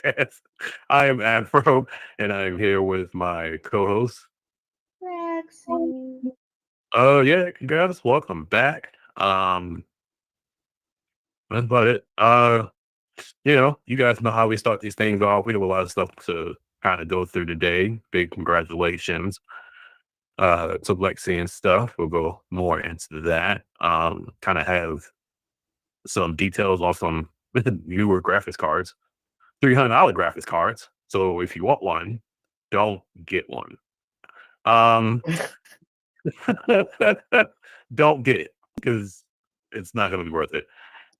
podcast. I am Afro, and I'm here with my co-host. Relaxing. Oh yeah, guys, welcome back. That's about it. You guys know how we start these things off. We have a lot of stuff to kind of go through today. Big congratulations to Lexi and stuff. We'll go more into that. Kind of have some details on some newer graphics cards, $300 graphics cards. So if you want one, don't get one. Um, don't get it because it's not going to be worth it.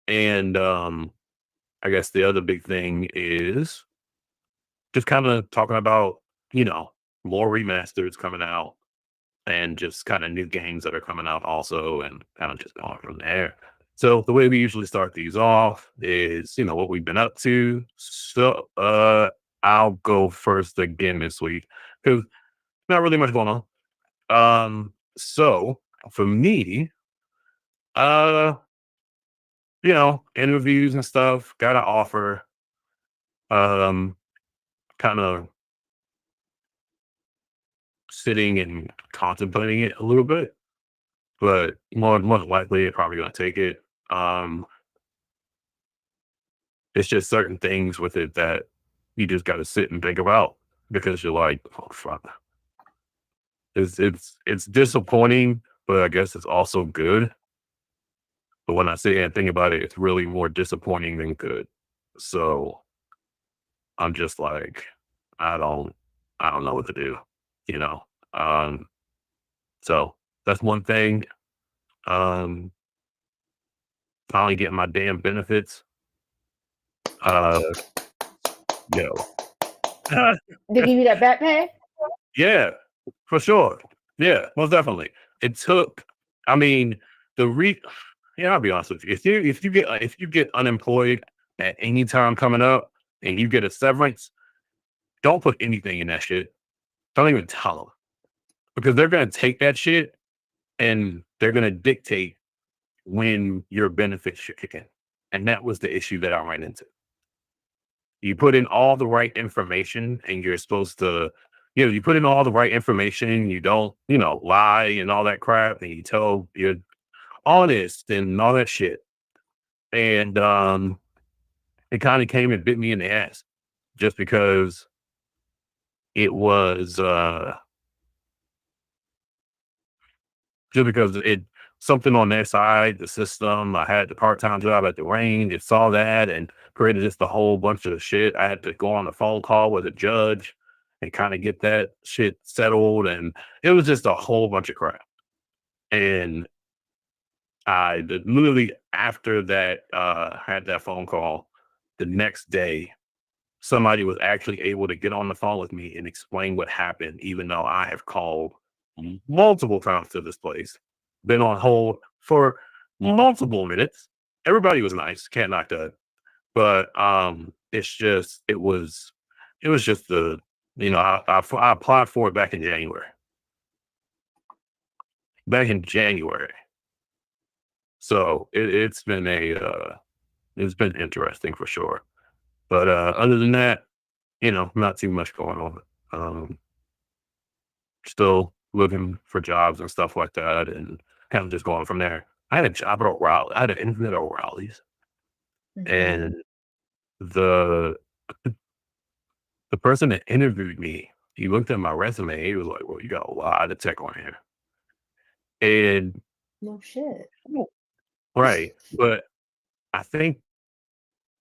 And I guess the other big thing is just kind of talking about, you know, more remasters coming out and just kind of new games that are coming out also and kind of just going from there. So the way we usually start these off is, what we've been up to. So I'll go first again this week because not really much going on. So for me, uh, interviews and stuff, got an offer, um, kind of sitting and contemplating it a little bit, but more than likely, probably gonna take it. Um, it's just certain things with it that you just got to sit and think about because you're like, oh fuck, it's disappointing, but I guess it's also good. But when I sit and think about it, it's really more disappointing than good. So I'm just like, I don't, I don't know what to do, you know. Um, so that's one thing. Um, Finally getting my damn benefits. Uh, yo, They give you that back pay? yeah, for sure. Yeah, most definitely. It took. I mean, the re. Yeah, I'll be honest with you. If you get unemployed at any time coming up and you get a severance, don't put anything in that shit. Don't even tell them because they're gonna take that shit and they're gonna dictate when your benefits should kick in. And that was the issue that I ran into. You put in all the right information and you're supposed to, you put in all the right information, you don't, lie and all that crap, and you tell you're honest and all that shit. And it kind of came and bit me in the ass just because it was just because it something on their side, the system. I had the part-time job at the range. It saw that and created just a whole bunch of shit. I had to go on a phone call with a judge and kind of get that shit settled. And it was just a whole bunch of crap. And literally after that, had that phone call the next day, somebody was actually able to get on the phone with me and explain what happened, even though I have called multiple times to this place, been on hold for multiple minutes. Everybody was nice, can't knock that. But it was just I applied for it back in January. So it's been interesting for sure. But other than that, not too much going on. Um, Still looking for jobs and stuff like that, and kind of just going from there. I had a job at O'Reilly. I had an interview at O'Reilly's, Mhm. and the the person that interviewed me, he looked at my resume. He was like, "Well, you got a lot of tech on here," and No shit. right, but I think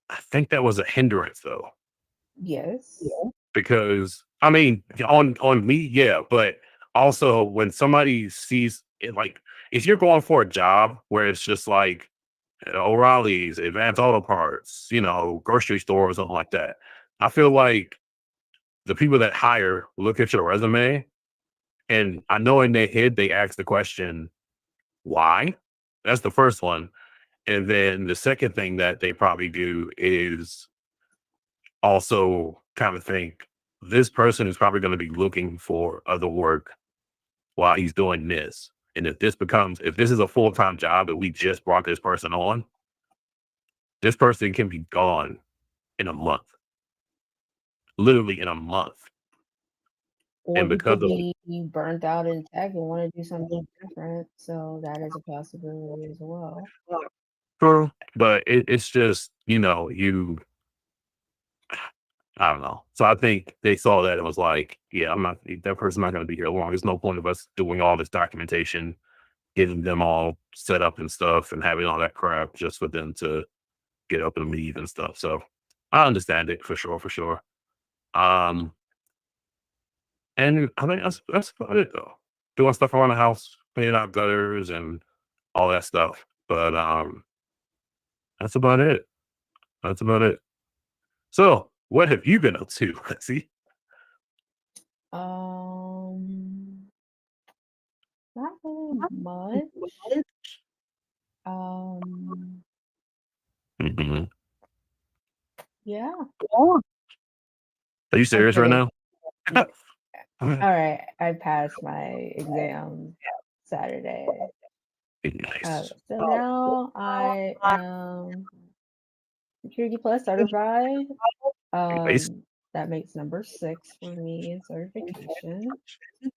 I think that was a hindrance though. Yes. Because I mean, on me, yeah, but also when somebody sees it, like if you're going for a job where it's just like O'Reilly's, Advanced Auto Parts, grocery store or something like that, I feel like the people that hire look at your resume and I know in their head they ask the question, why? That's the first one. And then the second thing that they probably do is also kind of think this person is probably going to be looking for other work while he's doing this. And if this is a full time job and we just brought this person on, this person can be gone in a month. literally in a month. Or And you because could of be burnt out in tech and want to do something different. So that is a possibility as well. true, but it's just, I don't know. So I think they saw that and was like, yeah, that person's not going to be here long. There's no point of us doing all this documentation, getting them all set up and stuff and having all that crap just for them to get up and leave and stuff. So I understand it for sure, for sure. Um, and I think that's about it though. Doing stuff around the house, cleaning out gutters and all that stuff. But that's about it. That's about it. So what have you been up to? Let's see. Um, Not really much. Um, Mhm. yeah. Are you serious right Okay. now? Yeah. All right. I passed my exam Saturday. Nice. So now I am Security Plus certified. Nice. That makes number 6 for me in certification.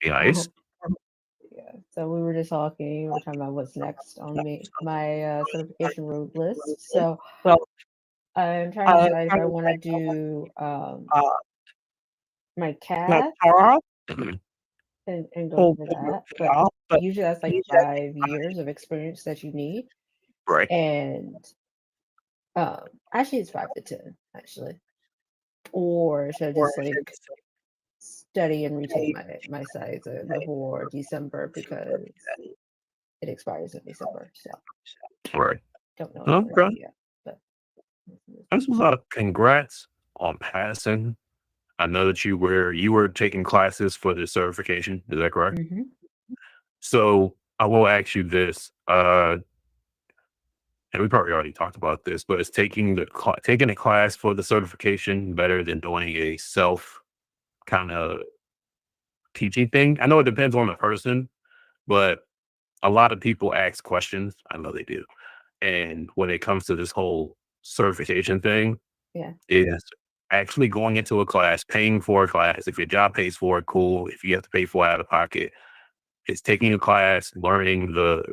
Nice. Um, yeah. So we were just talking. We were talking about what's next on my certification road list. So I'm trying to decide if I want to do my CAD Mhm. and go for that. But usually that's like 5 years of experience that you need. Right. And actually it's 5 to 10 actually. Or should I just like study and retake my sites before December because it expires in December. So Right. don't know Okay. exactly yet. But That's what's up. Congrats on passing. I know that you were taking classes for the certification. Is that correct? hmm So I will ask you this. And we probably already talked about this, but is taking a class for the certification better than doing a self kind of teaching thing? I know it depends on the person, but a lot of people ask questions. I know they do. And when it comes to this whole certification thing, yeah, is actually going into a class, paying for a class. If your job pays for it, cool. If you have to pay for it out of pocket, it's taking a class, learning the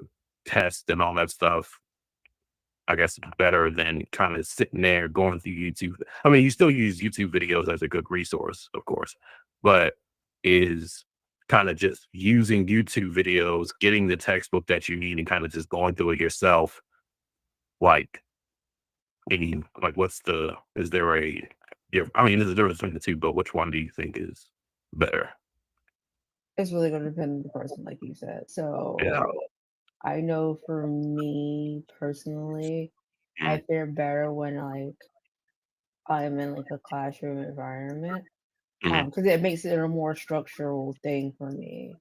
test and all that stuff. I guess better than kind of sitting there going through YouTube. I mean, you still use YouTube videos as a good resource, of course, but is kind of just using YouTube videos, getting the textbook that you need and kind of just going through it yourself. Like, is there yeah, I mean, there's a difference between the two, but which one do you think is better? it's really going to depend on the person, like you said. Yeah. So I know for me personally, I Mm, fare better when like I'm in like a classroom environment. mm, Because it makes it a more structural thing for me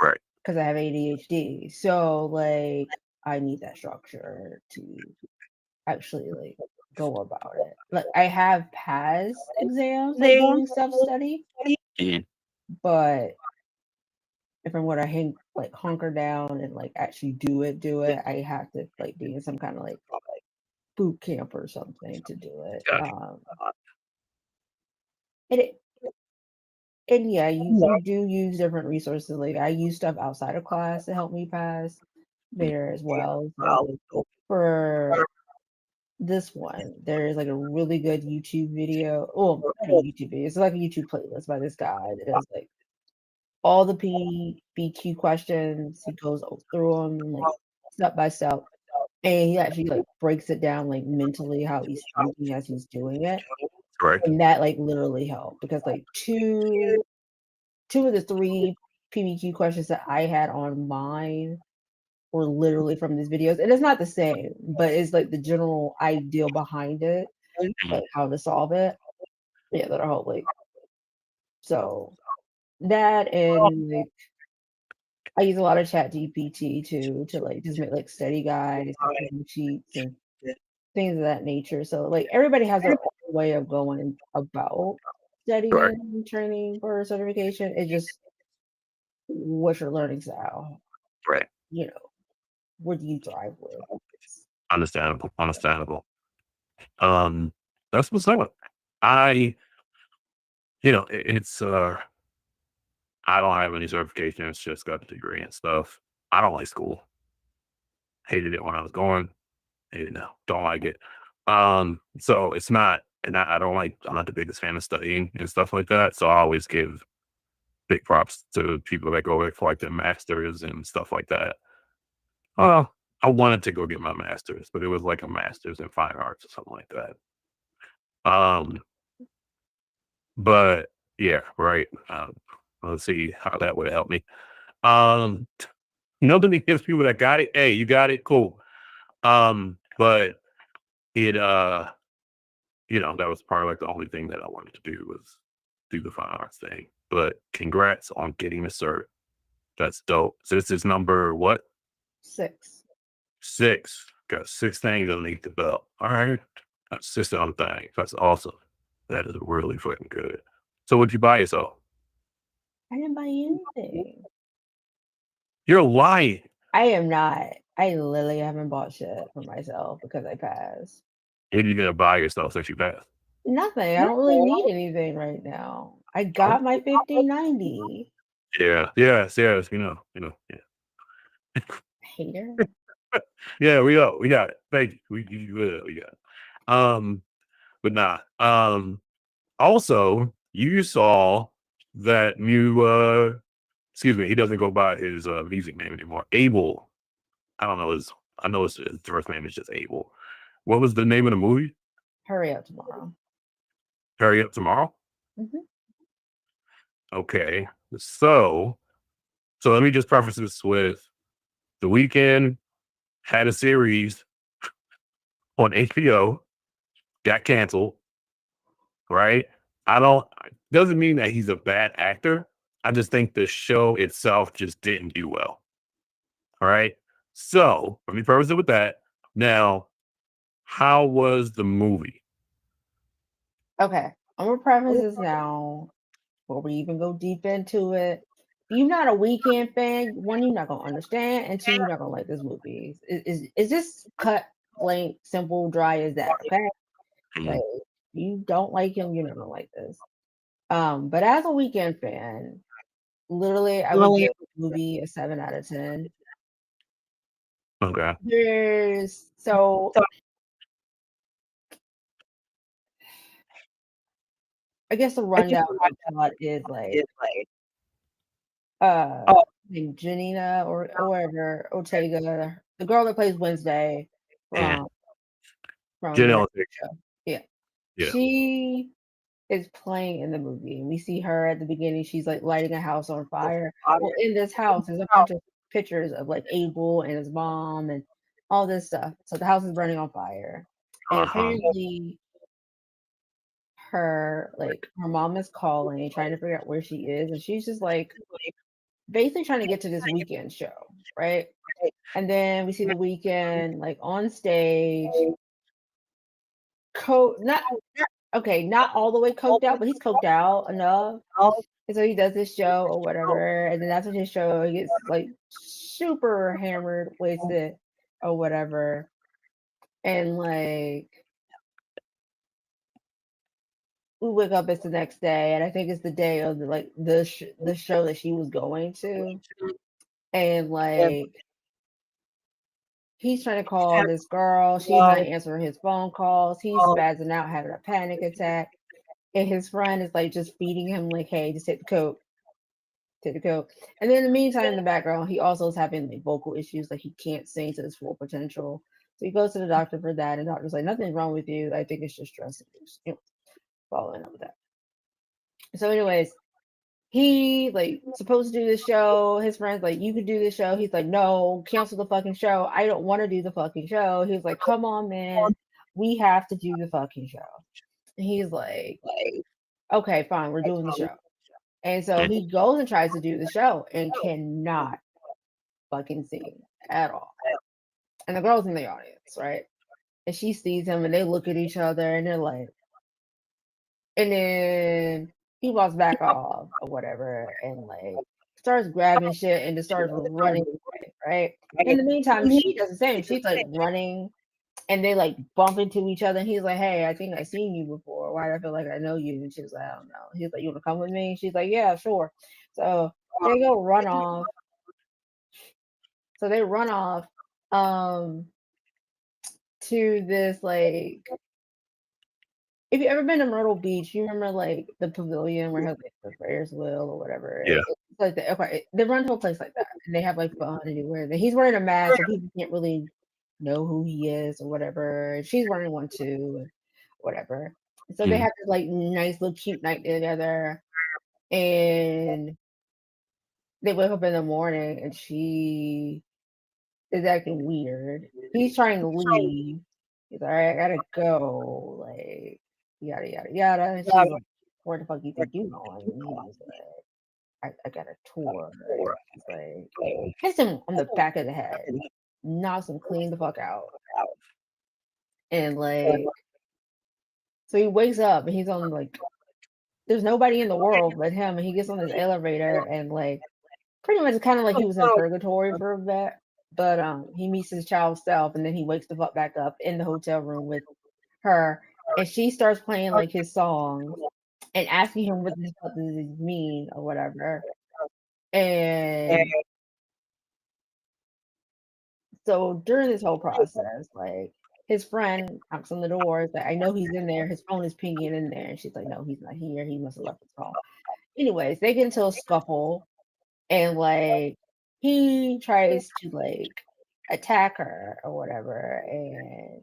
right. because I have ADHD. So like I need that structure to actually like go about it. Like I have passed exams like doing self study, Mm, but if I want to like hunker down and like actually do it, I have to like be in some kind of like boot camp or something to do it. gotcha. And it and yeah, you do use different resources. Like I use stuff outside of class to help me pass Mm, there as well. So for this one, there is like a really good YouTube video. Oh, not a YouTube video. It's like a YouTube playlist by this guy that does like all the PBQ questions. He goes through them like step by step, and he actually like breaks it down like mentally how he's thinking as he's doing it, right. and that like literally helped because like two of the three PBQ questions that I had on mine were literally from these videos, and it's not the same, but it's like the general idea behind it, Mm, like how to solve it. Yeah, that are whole like so that and like I use a lot of Chat GPT to like just make like study guides and review sheets and things of that nature. So like everybody has their own way of going about studying right. and training for certification. It's just what's your learning style, Right. you know, what do you thrive with? Understandable. Understandable. Um, that's what's up. I it's I don't have any certifications, just got the degree and stuff. I don't like school. Hated it when I was going. Hated it now. Don't like it. So it's not, and I don't like. I'm not the biggest fan of studying and stuff like that. So I always give big props to people that go for like their masters and stuff like that. I wanted to go get my master's, but it was like a master's in fine arts or something like that. Um, but yeah, right. Let's see how that would help me. Um, Nobody gives people that got it. Hey, you got it, cool. But it that was probably like the only thing that I wanted to do was do the fine arts thing. But congrats on getting the cert. That's dope. So this is number what? 6. 6. Got 6 things underneath the belt. All right. That's 6 other things. That's awesome. That is really fucking good. So what'd you buy yourself? I didn't buy anything. You're lying. I am not. I literally haven't bought shit for myself because I passed. What are you gonna buy yourself since you passed? Nothing. I don't really need anything right now. I got my 1590. Yeah. Yes. Yes. Yeah. Hater. Yeah. We got it. Thank you. We got it. But nah. Also, you saw that new. Excuse me. He doesn't go by his music name anymore. Abel. I don't know his. I know his first name is just Abel. What was the name of the movie? Hurry up tomorrow. Hurry Up Tomorrow. Mm-hmm. Okay. So let me just preface this with The Weeknd had a series on HBO, got canceled, right? I don't doesn't mean that he's a bad actor. I just think the show itself just didn't do well. All right. So let me preface it with that. Now, how was the movie? Okay. I'm gonna preface this now before we even go deep into it. If you're not a Weekend fan, one, you're not gonna understand, and two, you're not gonna like this movie. Is just cut, blank, simple, dry as that. Okay. Like, Mm, you don't like him, you're not gonna like this. But as a Weekend fan, literally, I would give the movie a 7 out of 10. okay. There's so I guess the rundown of the plot is like uh like Janina or whatever Ortega, the girl that plays Wednesday Yeah. from the Janelle, Netflix show. Yeah. yeah. She is playing in the movie. And we see her at the beginning. She's like lighting a house on fire. Well, in this house, there's a bunch of pictures of like Abel and his mom and all this stuff. So the house is burning on fire. And Uh-huh. apparently her mom is calling, trying to figure out where she is, and she's just like basically trying to get to this weekend show, right? And then we see the weekend like on stage, not okay, not all the way coked out, but he's coked out enough. And so he does this show or whatever, and then after his show, he gets like super hammered, wasted, or whatever. And like we wake up, it's the next day, and I think it's the day of the show that she was going to, and like he's trying to call this girl, she's not answering his phone calls, he's spazzing out, having a panic attack, and his friend is like just feeding him like, hey, just take the coke. Take the coke. And then in the meantime, in the background, he also is having like vocal issues, like he can't sing to his full potential. So he goes to the doctor for that, and the doctor's like, nothing's wrong with you. I think it's just stress induced. Following up with that. So, anyways, he like supposed to do the show. His friends like, you could do the show. He's like, no, cancel the fucking show. I don't want to do the fucking show. He's like, come on, man, we have to do the fucking show. And he's like, okay, fine, we're doing the show. And so he goes and tries to do the show and cannot fucking sing at all. And the girl's in the audience, right? And she sees him and they look at each other and they're like, and then he walks back off or whatever and like starts grabbing shit and just starts running away, right? In the meantime, she does the same. She's like running and they like bump into each other. And he's like, "Hey, I think I've seen you before. Why do I feel like I know you?" And she's like, "I don't know." He's like, "You want to come with me?" She's like, "Yeah, sure." So they go run off. So they run off um to this like if you ever been to Myrtle Beach, you remember like the pavilion where it has like the Ferris wheel or whatever. Yeah. It's like they run to a place like that and they have like fun anywhere. And he's wearing a mask, so people can't really know who he is or whatever. She's wearing one too, and whatever. So they Mm. have this like nice little cute night together, and they wake up in the morning and she is acting weird. He's trying to leave. He's like, "All right, I gotta go." Like, yada yada yada. And she's like, "Where the fuck you think you going?" And he's like, I got a tour." And she's like, hits him on the back of the head, knocks him clean the fuck out. And like, so he wakes up and he's on like, there's nobody in the world but him. And he gets on this elevator and like, pretty much kind of like he was in purgatory for a bit. But he meets his child self and then he wakes the fuck back up in the hotel room with her, and she starts playing like his songs and asking him what the fuck does this mean or whatever. And so during this whole process, like his friend knocks on the door, is like, "I know he's in there, his phone is pinging in there." And she's like, "No, he's not here, he must have left his phone." Anyways, they get into a scuffle, and like he tries to like attack her or whatever, and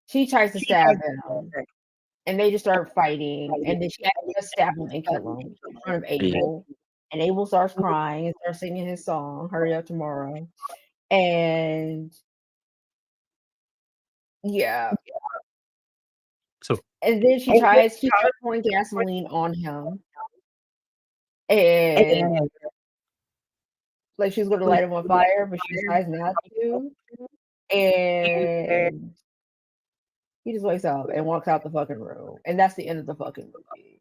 she tries to stab him, and they just start fighting, and then she actually does stab him and kill him in front of Abel, and Abel starts crying and starts singing his song, "Hurry Up Tomorrow," and yeah, So and then she starts pouring gasoline on him, and like she's gonna light him on fire, but she decides not to, and he just wakes up and walks out the fucking room, and that's the end of the fucking movie.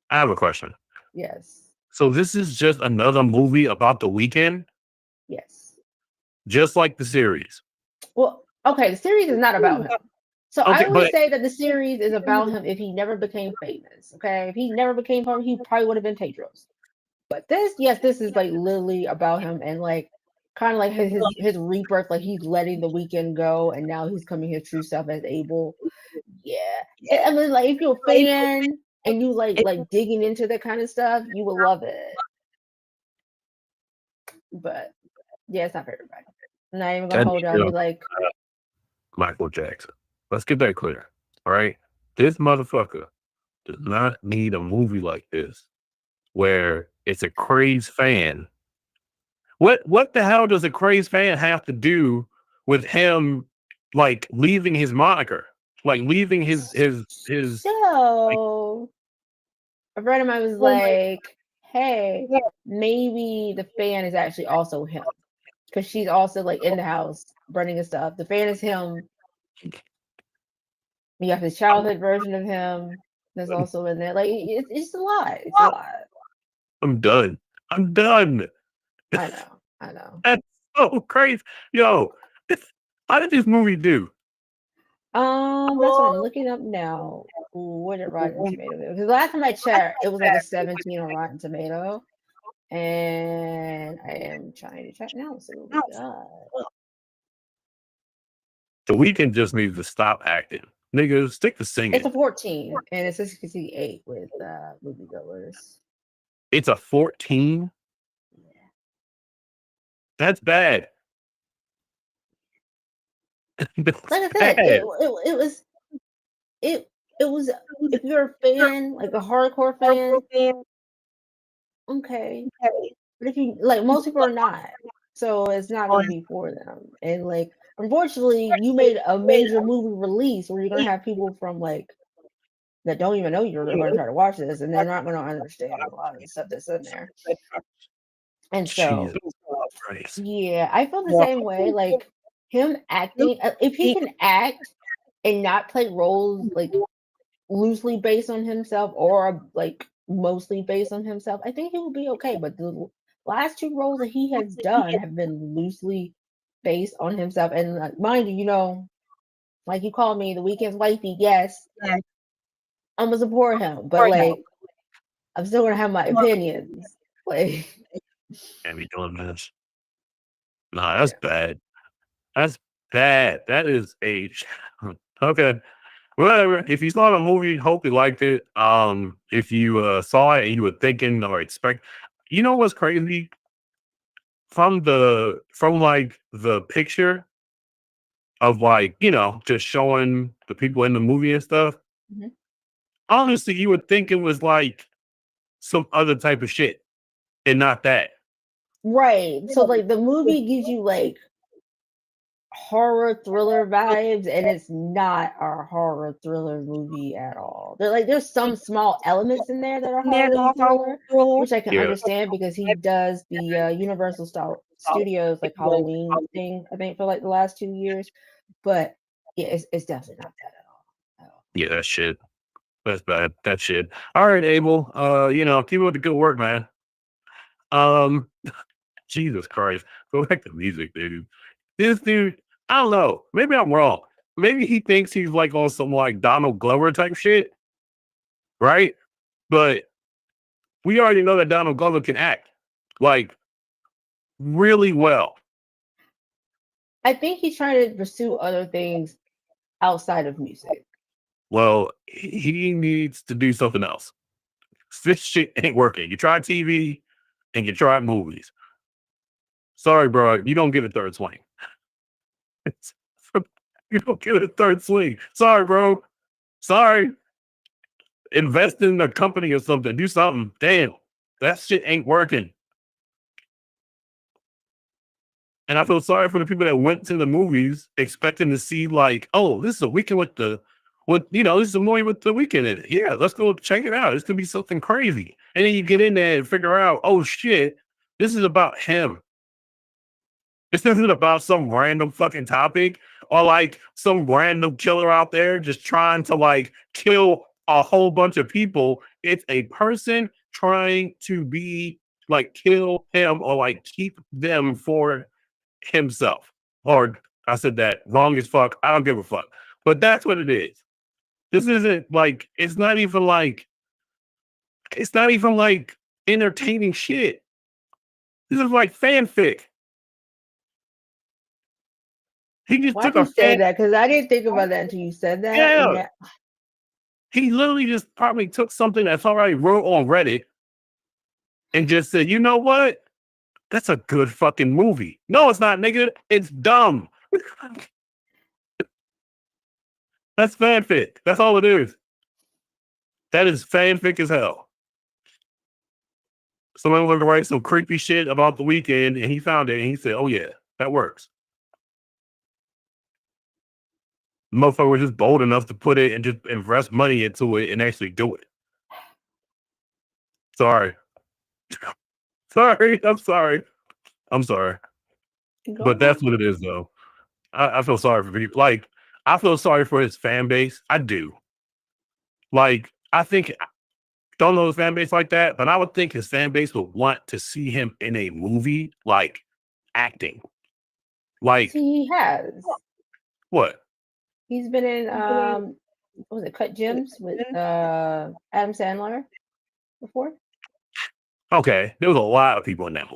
I have a question. Yes, So this is just another movie about the weekend, yes. just like the series. Well, okay, the series is not about him. So I Okay, always but say that the series is about him if he never became famous. Okay, if he never became famous, he probably would have been Tedros. But this, yes, this is like literally about him and like kind of like his rebirth. Like he's letting the weekend go, and now he's coming his true self as Abel. Yeah, I mean, like if you're a fan and you like digging into that kind of stuff, you will love it. But yeah, it's not for everybody. I'm not even gonna that hold you. I'll be like, Michael Jackson. Let's get that clear. All right. This motherfucker does not need a movie like this where it's a crazed fan. What the hell does a crazed fan have to do with him like leaving his moniker? Like leaving his like so a friend of mine was like, "Hey, maybe the fan is actually also him because she's also like in the house burning his stuff. The fan is him. You have his childhood version of him that's also in there. Like it's a lot. It's a lot. I'm done. I'm done. I know. I know. That's so crazy. Yo, this, how did this movie do? That's what I'm looking up now. What did Rotten Tomato do? Because last time I checked, it was like a 17 on Rotten Tomato. And I am trying to check now. So what we got. The weekend just needs to stop acting. Nigga, stick to It's singing. a 14 and it's a 68 with moviegoers. It's a 14. Yeah. That's bad. That's Like I said, bad. it was it it was if you're a fan, like a hardcore fan, okay. But if you like most people are not. So it's not gonna be for them. And like unfortunately you made a major movie release where you're gonna have people from like that don't even know you're gonna try to watch this and they're not gonna understand a lot of the stuff that's in there. And so Jesus Christ. yeah, I feel the same way. Like him acting, if he can act and not play roles like loosely based on himself or like mostly based on himself, I think he will be okay. But the last two roles that he has done have been loosely based on himself. And mind you, Like you called me the weekend's wifey, yes, I'm gonna support him, but like I'm still gonna have my opinions. Like Can't be doing this. Nah, that's yeah. bad. That's bad. That is a okay. Whatever. If you saw the movie, hope you liked it. If you saw it and you were thinking or expect, you know what's crazy from like the picture of like just showing the people in the movie and stuff. Mhm. Honestly, you would think it was like some other type of shit and not that. Right. So like the movie gives you like horror thriller vibes, and it's not a horror thriller movie at all. There's some small elements in there that are horror thriller, which I can Yeah, understand because he does the Universal style Studios like Halloween thing, I think, for like the last 2 years. But yeah, it's definitely not that at all. yeah, that shit. That's bad. That shit. All right, Abel. Keep up the good work, man. Um, Jesus Christ. Go back to music, dude. This dude, I don't know. Maybe I'm wrong. Maybe he thinks he's like on some like Donald Glover type shit, right? But we already know that Donald Glover can act like really well. I think he's trying to pursue other things outside of music. Well, he needs to do something else. This shit ain't working. You try TV and you try movies. Sorry, bro. You don't get a third swing. You don't get a third swing. Sorry, bro. Sorry. Invest in a company or something. Do something. Damn. That shit ain't working. And I feel sorry for the people that went to the movies expecting to see like, oh, this is a weekend this is a movie with the weekend in it. Yeah, let's go check it out. It's gonna be something crazy. And then you get in there and figure out, oh shit, this is about him. This isn't about some random fucking topic or like some random killer out there just trying to like kill a whole bunch of people. It's a person trying to be like kill him or like keep them for himself. Or I said that wrong as fuck. I don't give a fuck. But that's what it is. This isn't like it's not even like entertaining shit. This is like fanfic. He just Why'd took you a say fan. that? Because I didn't think about that until you said that. And Yeah. that He literally just probably took something that's already wrote on Reddit and just said, you know what? That's a good fucking movie. No, it's not, nigga. It's dumb. That's fanfic. That's all it is. That is fanfic as hell. Someone wanted to write some creepy shit about the weekend and he found it and he said, oh yeah, that works. Motherfucker was just bold enough to put it and just invest money into it and actually do it. Sorry. Sorry. I'm sorry. I'm sorry. go But that's ahead. what it is though. I feel sorry for people. Like, I feel sorry for his fan base. I do. Like, I think don't know his fan base like that, but I would think his fan base would want to see him in a movie, like acting. Like See, he has. what? He's been in what was it, Cut Gems with Adam Sandler before? Okay, there was a lot of people in that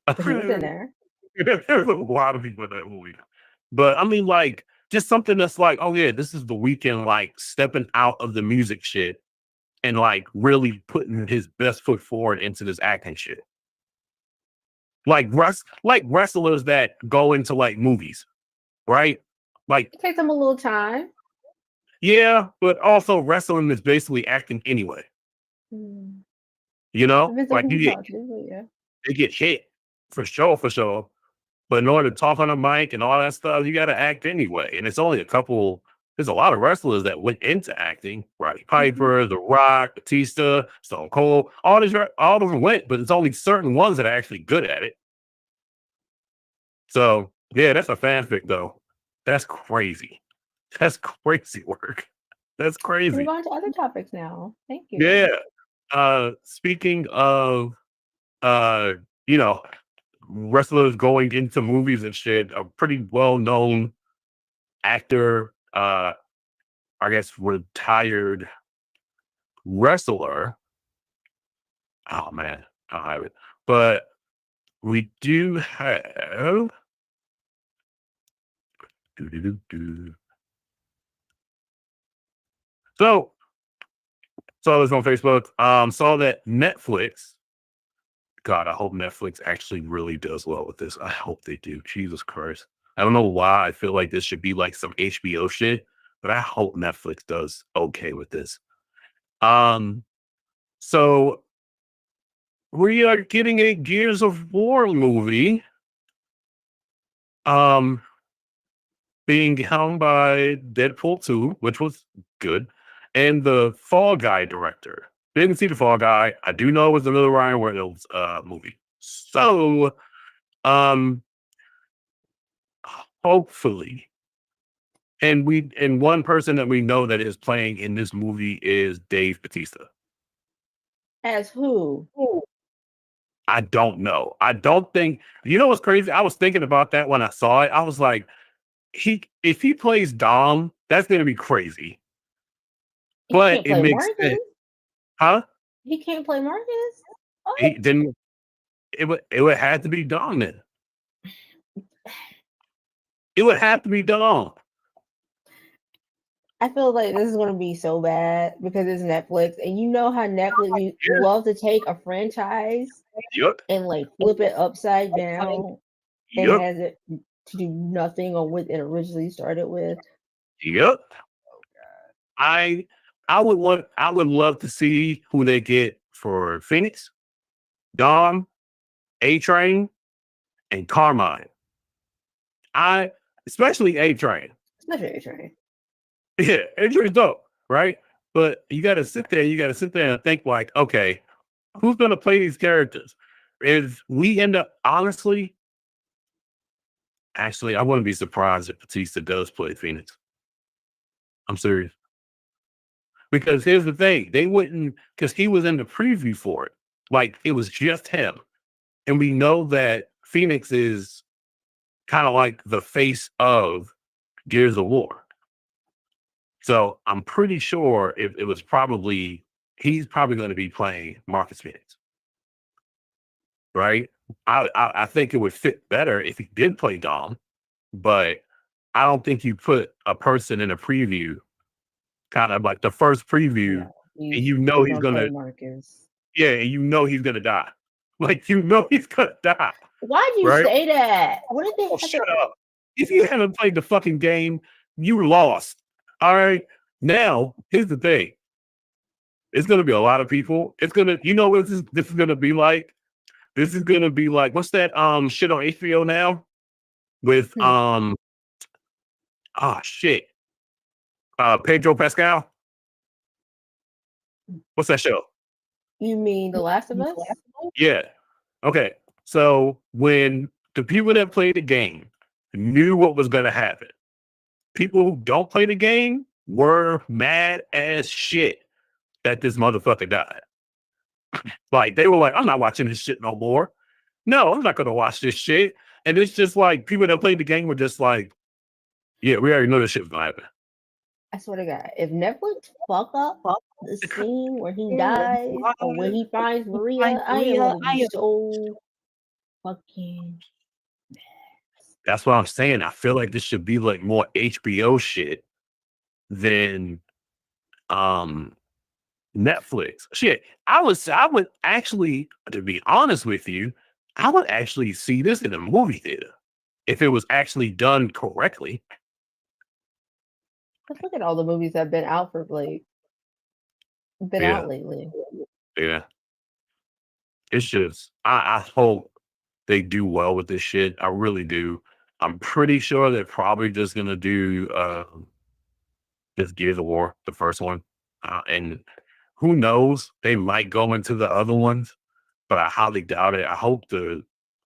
But he was in movie. there. There was a lot of people in that movie. But I mean, like, just something that's like, oh yeah, this is the weekend, like stepping out of the music shit and like really putting his best foot forward into this acting shit. Like wrestlers that go into like movies, right? Like, It takes him a little time. yeah, but also wrestling is basically acting anyway. Mm. You know, Depends on like who you talk to, but yeah. they get hit for sure, for sure. But in order to talk on a mic and all that stuff, you got to act anyway. And it's only a couple. There's a lot of wrestlers that went into acting. Roddy Hmm. Piper, The Rock, Batista, Stone Cold. All of them went, but it's only certain ones that are actually good at it. So yeah, that's a fanfic though. That's crazy. That's crazy work. That's Can move crazy. on to other topics now. Thank Yeah. you. Speaking of uh, you know, wrestlers going into movies and shit, a pretty well known actor. uh, I guess, retired wrestler. Oh man, I don't have it, but we do have. Doo-doo-doo-doo. So, saw this on Facebook. Saw that Netflix. God, I hope Netflix actually really does well with this. I hope they do. Jesus Christ. I don't know why I feel like this should be like some HBO shit, but I hope Netflix does okay with this. Um, so we are getting a Gears of War movie. Um, being helmed by Deadpool 2, which was good, and the Fall Guy director. Didn't see the Fall Guy. I do know it was another Ryan Reynolds movie. So, um, hopefully, and one person that we know that is playing in this movie is Dave Bautista. As who? I don't know. I don't think you know what's crazy. I was thinking about that when I saw it. I was like, if he plays Dom, that's gonna be crazy. He But can't it play makes Marcus. sense, huh? He can't play Marcus. He didn't. It would have to be Dom then. It would have to be Dom. I feel like this is going to be so bad because it's Netflix, and you know how Netflix we Yeah. love to take a franchise Yep. and like flip it upside down and Yep. has it to do nothing on what it originally started with. Yep. I I would love to see who they get for Phoenix, Dom, A Train, and Carmine. I especially A Train. Especially A-Train. Yeah, A Train's dope, right? But you gotta sit there, and think like, okay, who's gonna play these characters? If we end up honestly, actually, I wouldn't be surprised if Batista does play Phoenix. I'm serious. Because here's the thing, they wouldn't because he was in the preview for it. Like it was just him. And we know that Phoenix is kind of like the face of Gears of War. So I'm pretty sure if it was probably he's probably going to be playing Marcus Phoenix, right? I think it would fit better if he did play Dom, but I don't think you put a person in a preview, kind of like the first preview, No, and he's you know he's he's gonna play gonna Marcus. yeah, and you know he's gonna die. Like you know he's gonna die, Why'd you right? say that? What did they Oh, have to? shut up. If you haven't played the fucking game, you lost. All right. Now, here's the thing. It's gonna be a lot of people. It's gonna, you know what this is gonna be like? This is gonna be like what's that shit on HBO now? With Hmm. shit. Pedro Pascal. What's that show? You mean The Last of Us? Yeah. Okay. So when the people that played the game knew what was gonna happen, people who don't play the game were mad as shit that this motherfucker died. Like they were like, I'm not watching this shit no more. No, I'm not gonna watch this shit. And it's just like people that played the game were just like, yeah, we already know this shit's gonna happen. I swear to God, if Netflix fuck up the scene where he dies or where he finds Maria, I am gonna be so fucking. That's what I'm saying. I feel like this should be like more HBO shit than um Netflix. Shit. I would actually, to be honest with you, I would actually see this in a movie theater if it was actually done correctly. Let's look at all the movies that have been out for like been Yeah. out lately. Yeah. It's just I hope they do well with this shit. I really do. I'm pretty sure they're probably just gonna do just Gears of War, the first one. And who knows? They might go into the other ones, but I highly doubt it. I hope the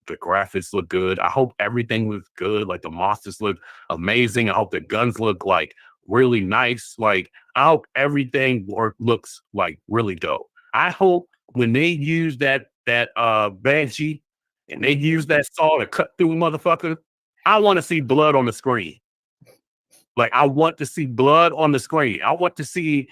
graphics look good. I hope everything looks good. Like the monsters look amazing. I hope the guns look like really nice. Like I hope everything looks like really dope. I hope when they use that banshee and they use that saw to cut through a motherfucker, I want to see blood on the screen. Like, I want to see blood on the screen. I want to see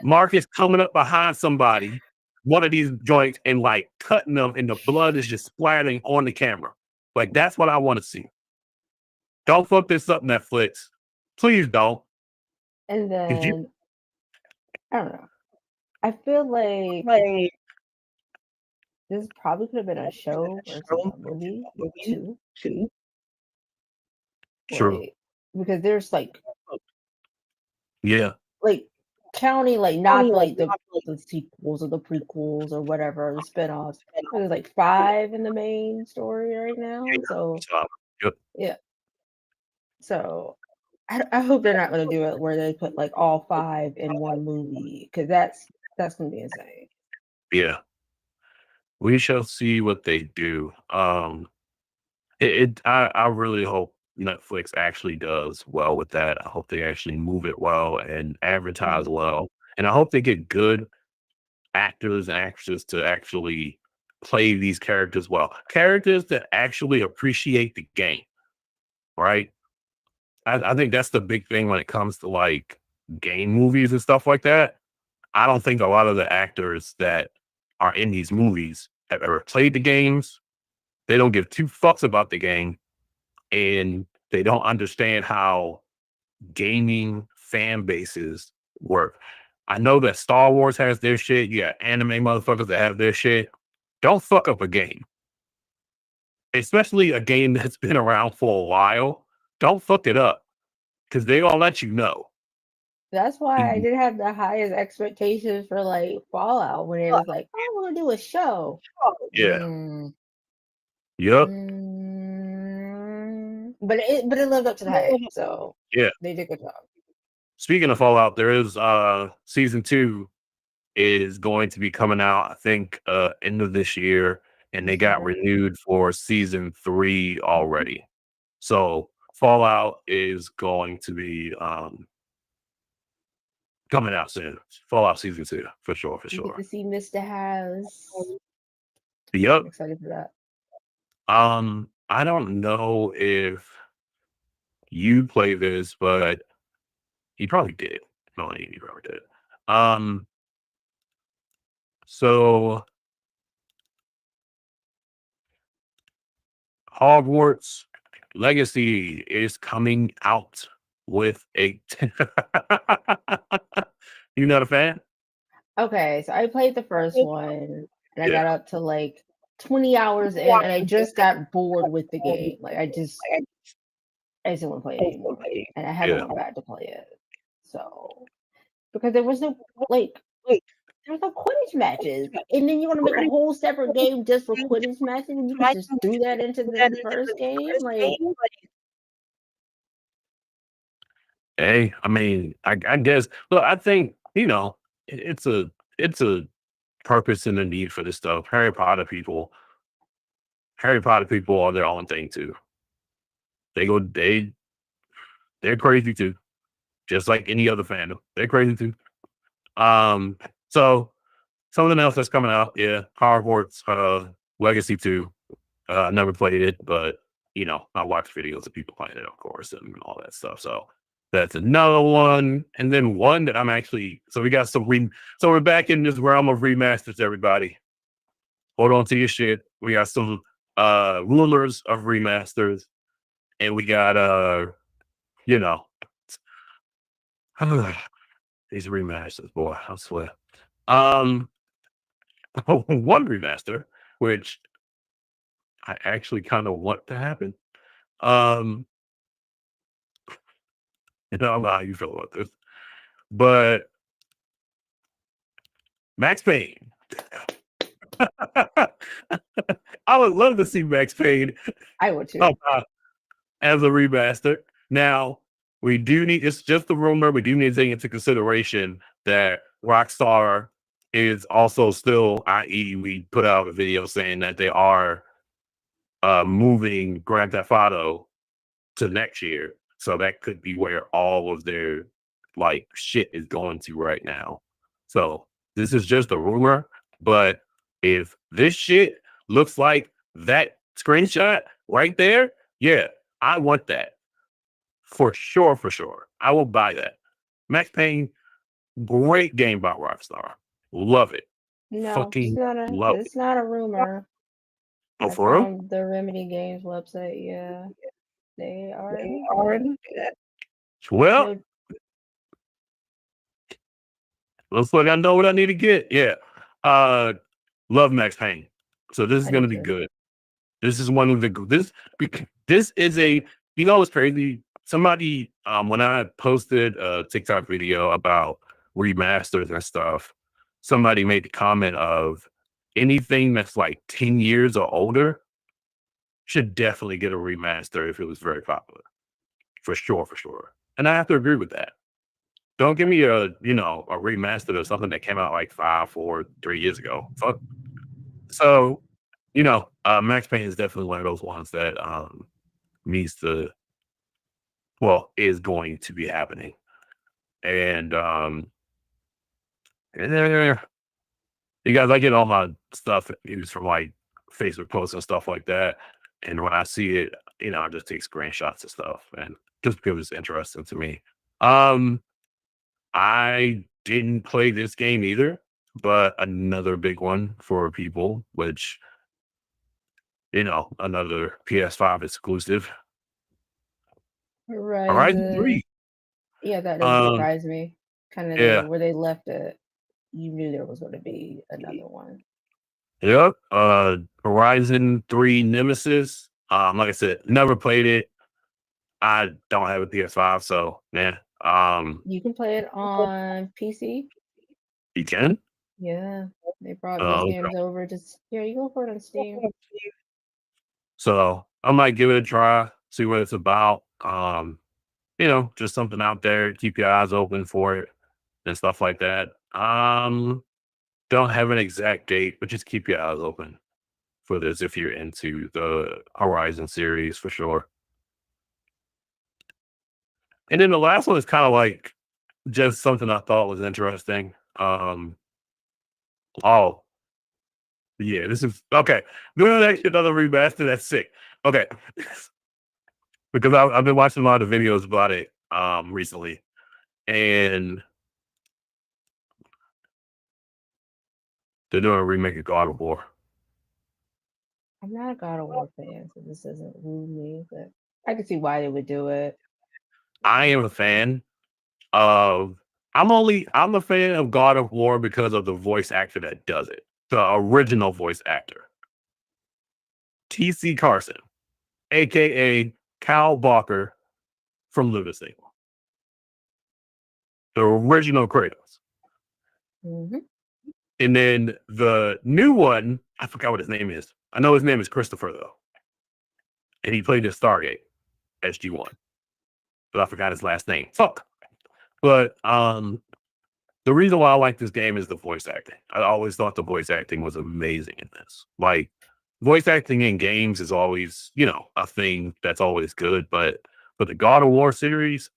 Marcus coming up behind somebody, one of these joints, and like cutting them, and the blood is just splattering on the camera. Like, that's what I want to see. Don't fuck this up, Netflix. Please don't. And 'Cause you, then I don't know. I feel like this probably could have been a show versus a movie too. true. Like because there's Yeah. like counting like not like the sequels or the prequels or whatever, the spinoffs. There's like 5 in the main story right now. So Yep. yeah. So I hope they're not gonna do it where they put like all 5 in one movie because that's gonna be insane. Yeah. We shall see what they do. I really hope Netflix actually does well with that. I hope they actually move it well and advertise Mhm. well. And I hope they get good actors and actresses to actually play these characters well. Characters that actually appreciate the game, right? I think that's the big thing when it comes to like game movies and stuff like that. I don't think a lot of the actors that are in these movies have ever played the games. They don't give two fucks about the game, and they don't understand how gaming fan bases work. I know that Star Wars has their shit. You got anime motherfuckers that have their shit. Don't fuck up a game, especially a game that's been around for a while. Don't fuck it up because they gonna let you know. That's why I And didn't have the highest expectations for like Fallout when it was like, "Oh, we're gonna do a show." yeah, Mm, yep, but it lived up to the hype, so yeah. they did a good job. Speaking of Fallout, there is season 2 is going to be coming out, I think, end of this year, and they got December. renewed for season 3 already. So Fallout is going to be coming out soon. Fallout season 2 for sure, for You get sure. to see Mr. House. Yep. I'm excited for that. I don't know if you play this, but he probably did. No, he probably did. Um, so Hogwarts Legacy is coming out with a. You not a fan? Okay, so I played the first one and I Yeah, got up to like 20 hours in and I just got bored with the game. Like I just didn't want to play it anymore. And I haven't yeah. went back to play it. So because there was no like there's no Quidditch matches. And then you want to make a whole separate game just for Quidditch matches and you could just do that into the first game. Like Hey, I mean, I guess. Look, I think it's a purpose and a need for this stuff. Harry Potter people are their own thing too. They go, they're crazy too, just like any other fandom. They're crazy too. Um, so something else that's coming out, yeah, Hogwarts Legacy 2. I never played it, but I watched videos of people playing it, of course, and all that stuff. So that's another one. And then one that I'm actually so we got so we're back in this realm of remasters, everybody. Hold on to your shit. We got some rulers of remasters, and we got you know, these remasters, boy, I swear. Um one remaster, which I actually kind of want to happen. Um, I don't know how you feel about this, but Max Payne. I would love to see Max Payne I would too. come out as a remaster. Now, we do need it's just a rumor. We do need to take into consideration that Rockstar is also still, i.e., we put out a video saying that they are moving Grand Theft Auto to next year. So that could be where all of their like shit is going to right now. So this is just a rumor, but if this shit looks like that screenshot right there, yeah, I want that for sure, for sure. I will buy that. Max Payne, great game by Rockstar. Love it. No, Fucking love it. it's not a rumor. Oh, I for real? found the Remedy Games website. Yeah, they already did it. Well, No, looks like I know what I need to get. Yeah. Uh, love Max Payne. So this is I do gonna be too. good. This is one of the this is a it's crazy. Somebody when I posted a TikTok video about remasters and stuff, somebody made the comment of anything that's like 10 years or older should definitely get a remaster if it was very popular. For sure, for sure. And I have to agree with that. Don't give me a remaster of something that came out like 5, 4, 3 years ago. Fuck. So, Max Payne is definitely one of those ones that needs to is going to be happening. And and then, you guys, I get all my stuff used from like Facebook posts and stuff like that. And when I see it, I just take screenshots and stuff and just because it's interesting to me. Um, I didn't play this game either, but another big one for people, which, another PS5 exclusive, Horizon Horizon. 3. Yeah, that doesn't Um, surprise me. Kind of yeah, where they left it. You knew there was going to be another one. yep. Horizon 3 Nemesis. Like I said, never played it. I don't have a PS5, so yeah. You can play it on PC. You can. Yeah, they brought those Okay. games over. Just yeah, you go for it on Steam. So I might give it a try, see what it's about. Just something out there. Keep your eyes open for it and stuff like that. Don't have an exact date, but just keep your eyes open for this if you're into the Horizon series for sure. And then the last one is kind of like just something I thought was interesting. Oh, yeah, this is okay. Doing actually another remaster. That's sick. Okay, because I've been watching a lot of videos about it recently, and they're doing a remake of God of War. I'm not a God of War fan, so this doesn't woo me, but I can see why they would do it. I am a fan of. I'm a fan of God of War because of the voice actor that does it, the original voice actor, T.C. Carson, aka Cal Barker from Living Single, the original Kratos. Hmm. And then the new one, I forgot what his name is. I know his name is Christopher though, and he played in Stargate SG1, but I forgot his last name. Fuck. But the reason why I like this game is the voice acting. I always thought the voice acting was amazing in this. Like voice acting in games is always, a thing that's always good. But for the God of War series,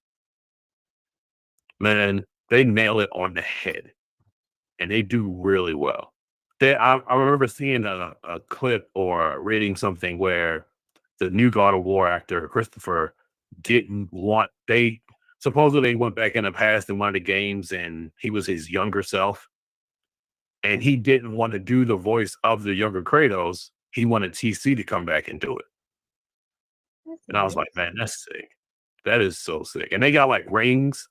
man, they nail it on the head, and they do really well. I remember seeing a clip or reading something where the new God of War actor Christopher didn't want they supposedly went back in the past in one of the games and he was his younger self and he didn't want to do the voice of the younger Kratos. He wanted TC to come back and do it. That's And I was like, nice. man, that's sick. That is so sick. And they got like rings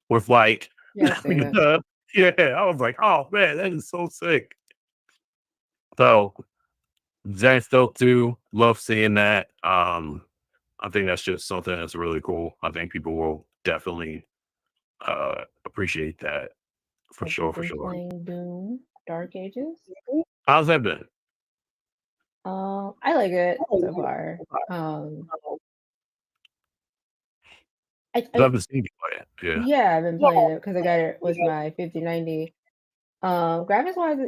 with like, Yeah, I've seen it. yeah, I was like, oh man, that is so sick. So Zach Stoke too. Love seeing that. I think that's just something that's really cool. I think people will definitely appreciate that for Have you sure, for been sure. playing Doom Dark Ages? How's that been? I like it so far. I I haven't seen you play it. Yeah. yeah, I've been playing it because I got it with my 5090. Graphics wise,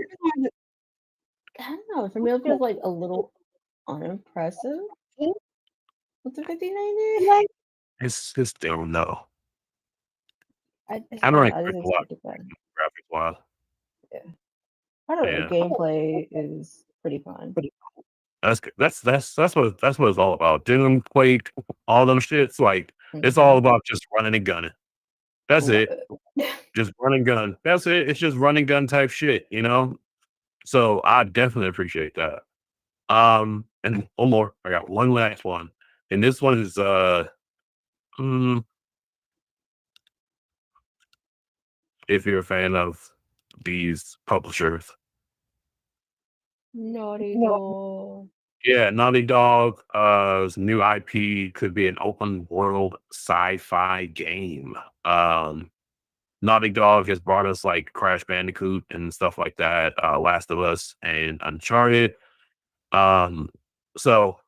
I don't know. For me, it feels like a little unimpressive with the 5090. It's still no. It's I don't fun. I just expect a lot expect it fun. graphics wise. Yeah, I don't know. Yeah. Gameplay is pretty fun. That's good. That's what it's all about. Didn't play all them shits. Like it's all Hmm. about just running and gunning. That's Love it. it. Just run and gun. That's it. It's just run and gun type shit, you know? So I definitely appreciate that. And one more. I got one last one. And this one is mm, if you're a fan of these publishers. Naughty dog. Yeah, Naughty Dog, new IP could be an open world sci-fi game. Um, Naughty Dog has brought us like Crash Bandicoot and stuff like that, Last of Us and Uncharted. Um, so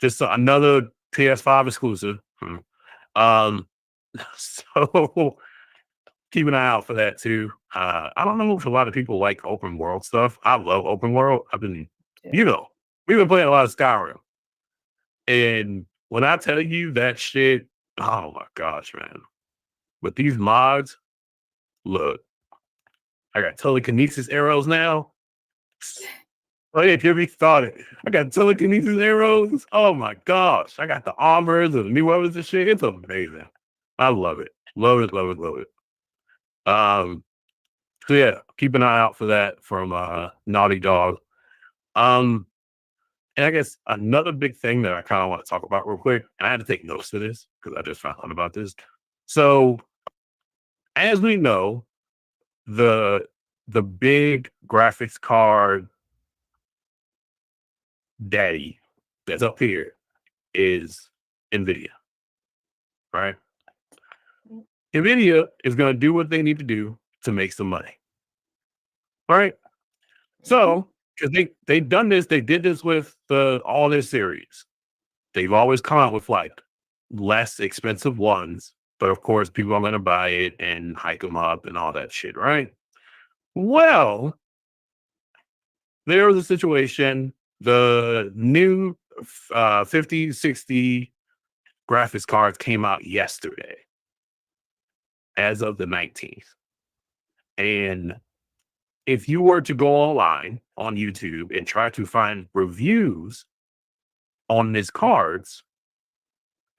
just another PS5 exclusive. Um, so keep an eye out for that too. I don't know if a lot of people like open world stuff. I love open world. Yeah. you know, we've been playing a lot of Skyrim. And when I tell you that shit, oh my gosh, man. With these mods, look, I got telekinesis arrows now. Oh yeah, get me started. I got telekinesis arrows. Oh my gosh. I got the armors and the new weapons and shit. It's amazing. I love it. Love it, love it, love it. So yeah, keep an eye out for that from Naughty Dog. Um, and I guess another big thing that I kind of want to talk about real quick, and I had to take notes of this because I just found out about this. So as we know, the the big graphics card daddy that's up here is NVIDIA, right? Mm. NVIDIA is going to do what they need to do to make some money, right? Mhm. So, because they've done this, they did this with all their series. They've always come out with like less expensive ones, but of course, people are going to buy it and hike them up and all that shit, right? Well, there was a situation. The new 5060 graphics cards came out yesterday, as of the 19th. And if you were to go online on YouTube and try to find reviews on these cards,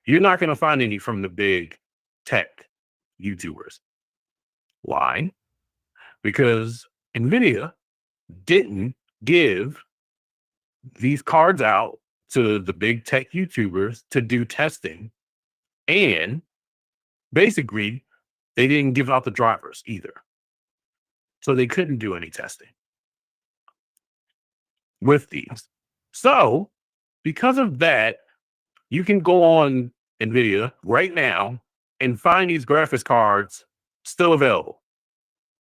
you're not going to find any from the big tech YouTubers. Why? Because NVIDIA didn't give these cards out to the big tech YouTubers to do testing. And basically, they didn't give out the drivers either. So they couldn't do any testing with these. So, because of that, you can go on NVIDIA right now and find these graphics cards still available.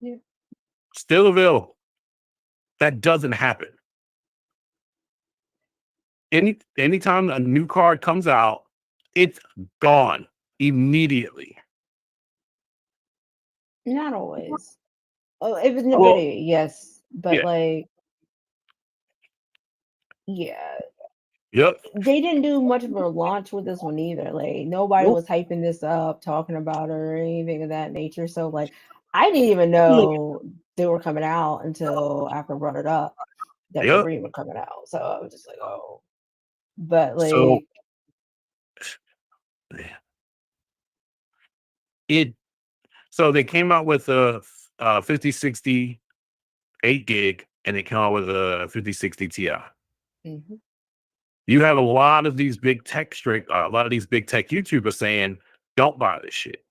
Yeah. Still available. That doesn't happen. Anytime a new card comes out, it's gone immediately. Not always. Oh, if it's Well, NVIDIA, yes. But yeah, like, yeah. yep, They didn't do much of a launch with this one either. Like nobody nope. was hyping this up, talking about it or anything of that nature. So like I didn't even know they were coming out until after I brought it up that the Yep. green were coming out. So I was just like, oh. But So like it so they came out with a 5060 8 gig and they came out with a 5060 Ti. mhm. You have a lot of these big tech a lot of these big tech YouTubers saying, "Don't buy this shit.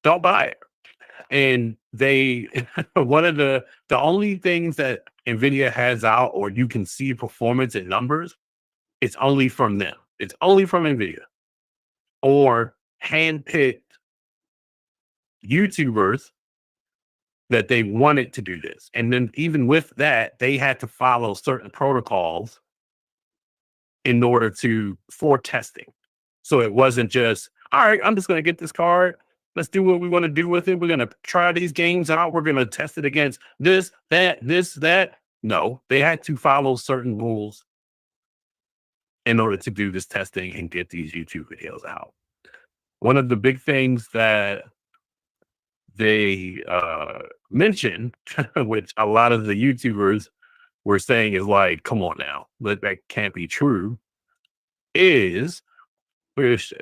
Don't buy it." And they one of the only things that Nvidia has out, or you can see performance in numbers, it's only from them. It's only from Nvidia or handpicked YouTubers that they wanted to do this. And then even with that, they had to follow certain protocols in order for testing. So it wasn't just, all right, I'm just going to get this card. Let's do what we want to do with it. We're going to try these games out. We're going to test it against this, that, this, that. No, they had to follow certain rules in order to do this testing and get these YouTube videos out. One of the big things that they mentioned, which a lot of the YouTubers were saying is like, come on now, that can't be true, is where is it?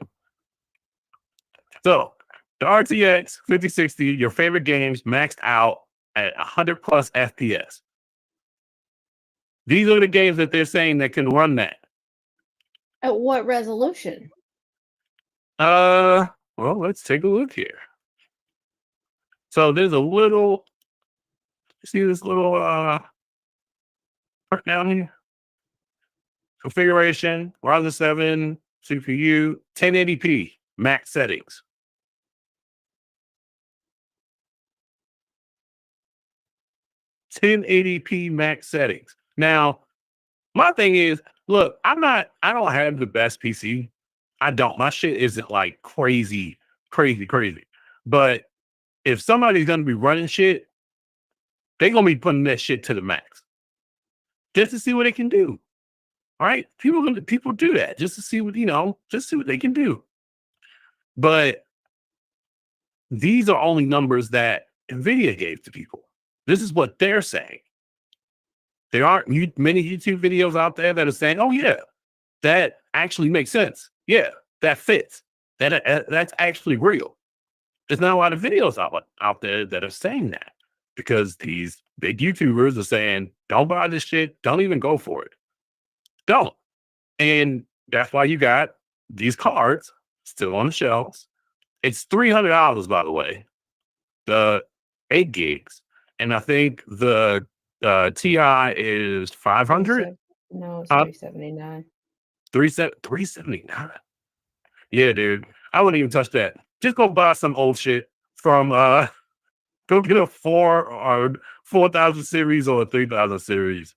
So The RTX 5060, your favorite games maxed out at 100 plus FPS. These are the games that they're saying that can run that. At what resolution? Uh, well, let's take a look here. So there's a little, see this little part down here? Configuration, Ryzen 7, CPU, 1080p, max settings. 1080p max settings. Now, my thing is, look, I don't have the best PC. I don't. My shit isn't like crazy, crazy, crazy. But if somebody's gonna be running shit, they're gonna be putting that shit to the max just to see what it can do. All right. People do that just to see what, just see what they can do. But these are only numbers that Nvidia gave to people. This is what they're saying. There aren't many YouTube videos out there that are saying, "Oh yeah, that actually makes sense. Yeah, that fits. That's actually real." There's not a lot of videos out there that are saying that because these big YouTubers are saying, "Don't buy this shit. Don't even go for it. Don't." And that's why you got these cards still on the shelves. It's $300, by the way, the 8 gigs, and I think the TI is 500. No, it's Huh? 379. 379. Yeah, dude. I wouldn't even touch that. Just go buy some old shit from go get a 4000 series or a 3000 series,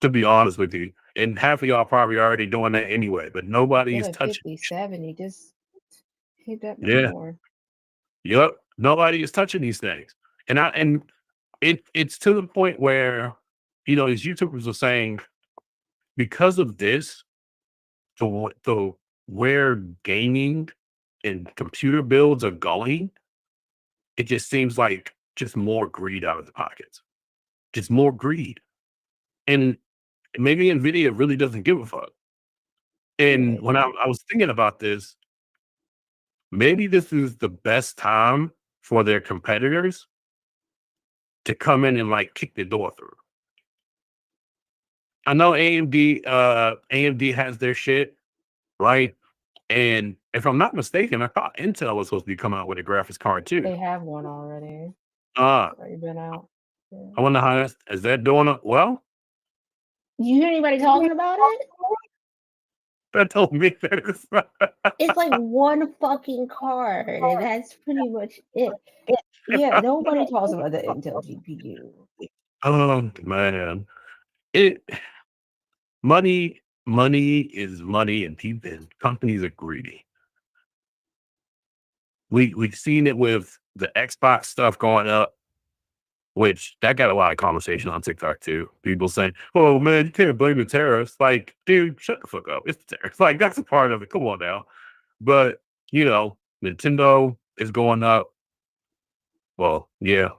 to be honest with you. And half of y'all probably already doing that anyway, but Get nobody's a touching. 5070. Just hit that much Yeah. more. Yep. Nobody is touching these things. And it's to the point where, these YouTubers are saying because of this, the where gaming and computer builds are going, it just seems like just more greed out of the pockets. Just more greed. And maybe Nvidia really doesn't give a fuck. Yeah, And when I was thinking about this, maybe this is the best time for their competitors to come in and like kick the door through. I know AMD has their shit, right? And if I'm not mistaken, I thought Intel was supposed to be coming out with a graphics card too. they have one already. Uh, Already been out. Yeah. I wonder how is that doing well? You hear anybody talking about it? That told me that is It's like one fucking card, and that's pretty much it. Yeah, nobody talks about the Intel GPU. oh man. It money is money and people and companies are greedy. We've seen it with the Xbox stuff going up, which that got a lot of conversation on TikTok too. People saying, "Oh man, you can't blame the tariffs." Like, dude, shut the fuck up. It's the tariffs. Like, that's a part of it. Come on now. But Nintendo is going up. Well, yeah,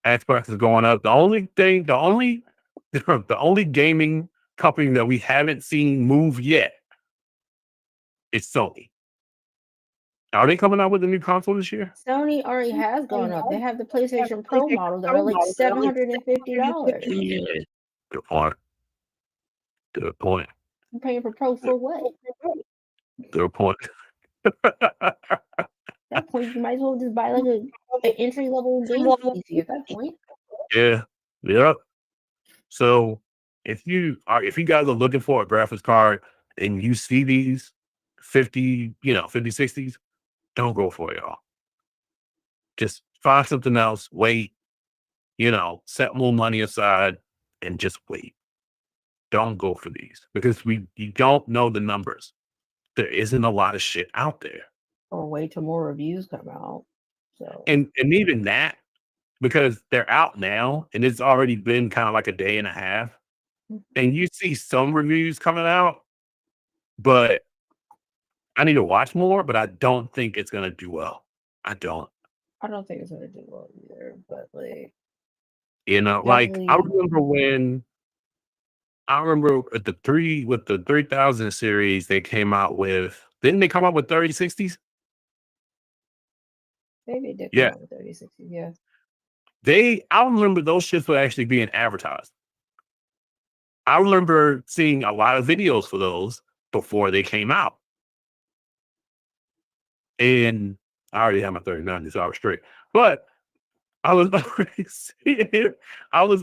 Xbox is going up. The only gaming company that we haven't seen move yet is Sony. Are they coming out with a new console this year? Sony already has gone up. They have the PlayStation Pro models that are like $750. Yeah. Good point. Good point. I'm paying for Pro for what? Good point. At that point, you might as well just buy like an entry level game PC at that point. Yeah. Yep. So if you guys are looking for a graphics card and you see these 5060s, don't go for it, y'all. Just find something else, wait, set more money aside and just wait. Don't go for these because you don't know the numbers. There isn't a lot of shit out there. Or wait till more reviews come out. So And even that, because they're out now and it's already been kind of like a day and a half. And you see some reviews coming out, but I need to watch more, but I don't think it's gonna do well. I don't. I don't think it's gonna do well either. But like Like definitely I remember with the 3000 series, they came out with didn't they come out with 3060s? Maybe it did come Yeah, out with 3060. Yeah. I remember those shits were actually being advertised. I remember seeing a lot of videos for those before they came out. And I already had my 3090, so I was straight. But I was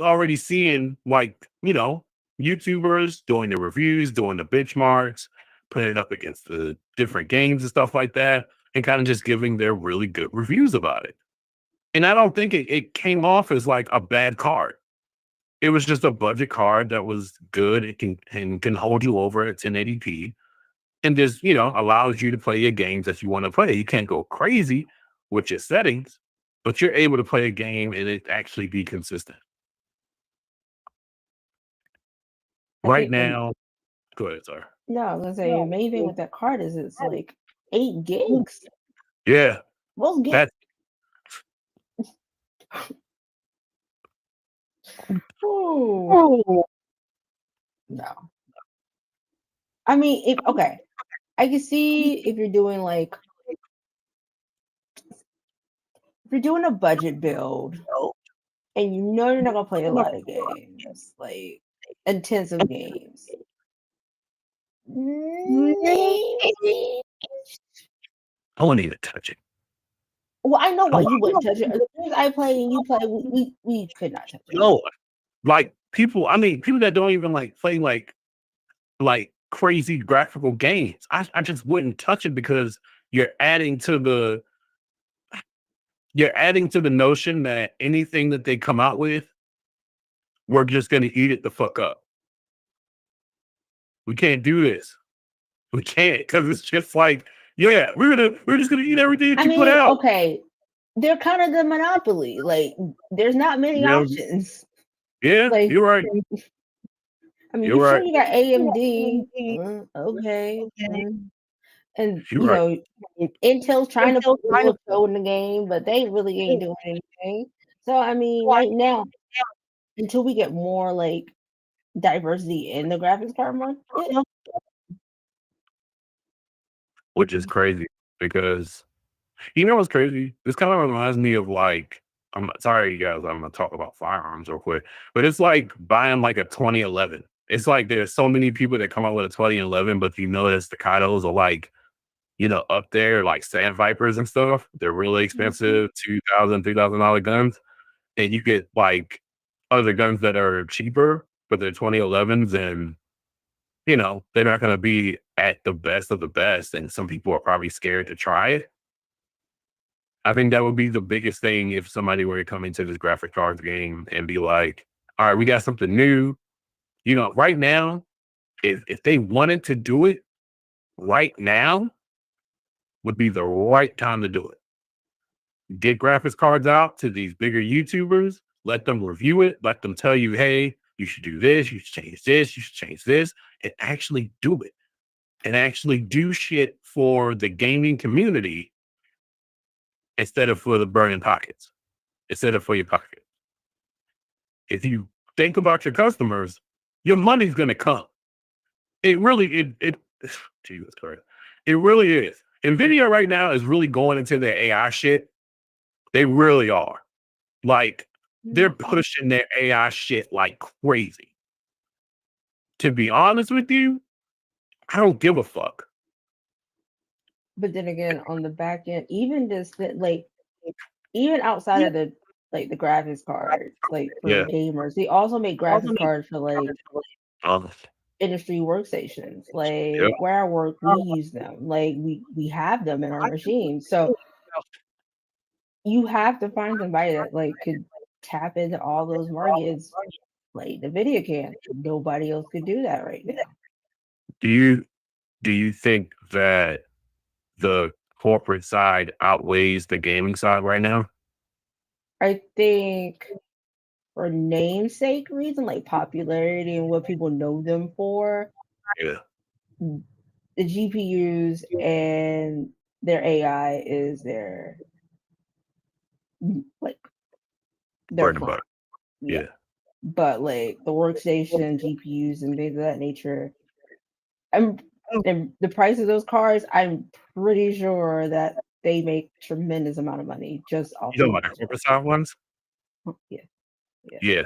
already seeing like, YouTubers doing the reviews, doing the benchmarks, putting it up against the different games and stuff like that, and kind of just giving their really good reviews about it. And I don't think it came off as like a bad card. It was just a budget card that was good. It can hold you over at 1080p and just, allows you to play your games that you want to play. You can't go crazy with your settings, but you're able to play a game and it actually be consistent. I Right think now, go ahead, sir. no, I was gonna say the main thing with that card is it's like 8 gigs. Yeah, Most gigs. that's Ooh, no. I mean, if okay, I can see if you're doing like if you're doing a budget build and you know you're not gonna play a lot of games, like intensive games. Maybe. I wouldn't even touch it. Well, I know I why wou- you wouldn't touch it. As soon as I play and you play, we could not touch it. No, like people. I mean, people that don't even like play like crazy graphical games. I just wouldn't touch it because you're adding to the you're adding to the notion that anything that they come out with, we're just gonna eat it the fuck up. We can't do this. We can't because it's just like, yeah, we're just gonna eat everything I that you put mean, out. okay, they're kind of the monopoly. Like, there's not many Yeah, options. yeah, Like, you're right. I mean, You're you sure right. you got AMD? Okay, and You're right. Intel's trying to put a little toe in the game, but they really ain't doing anything. So, I mean, right now, until we get more like diversity in the graphics card market, Which is crazy because what's crazy? This kind of reminds me of like, I'm sorry, you guys, I'm gonna talk about firearms real quick, but it's like buying like a 2011. It's like there's so many people that come out with a 2011, but the staccatos are like, up there, like Sand Vipers and stuff. They're really expensive, $2,000, $3,000 guns. And you get like other guns that are cheaper, but they're 2011s and they're not going to be at the best of the best. And some people are probably scared to try it. I think that would be the biggest thing if somebody were to come into this graphic cards game and be like, all right, we got something new. Right now, if they wanted to do it right now, would be the right time to do it. Get graphics cards out to these bigger YouTubers, let them review it, let them tell you, hey, you should do this, you should change this, you should change this, and actually do it. And actually do shit for the gaming community instead of for the burning pockets, instead of for your pocket. If you think about your customers, your money's gonna come. It really it Jesus Christ. It really is. Nvidia right now is really going into their AI shit. They really are. Like, they're pushing their AI shit like crazy. To be honest with you, I don't give a fuck. but then again, on the back end, even just like even outside of the graphics cards, like for Yeah. gamers, they also make graphics cards for like Um, industry workstations. yeah. Like where I work, we use them. Like we have them in our machines. So you have to find somebody that like could tap into all those markets like the video can. Nobody else could do that right now. Do you think that the corporate side outweighs the gaming side right now? I think for namesake reason, like popularity and what people know them for, Yeah. the GPUs and their AI is like their Bread and client. butter. Yeah. Yeah. But like the workstation, GPUs, and things of that nature, I'm and the price of those cards, I'm pretty sure that they make tremendous amount of money just off You know of about the watching. corporate side ones? Yeah, yeah. Yeah.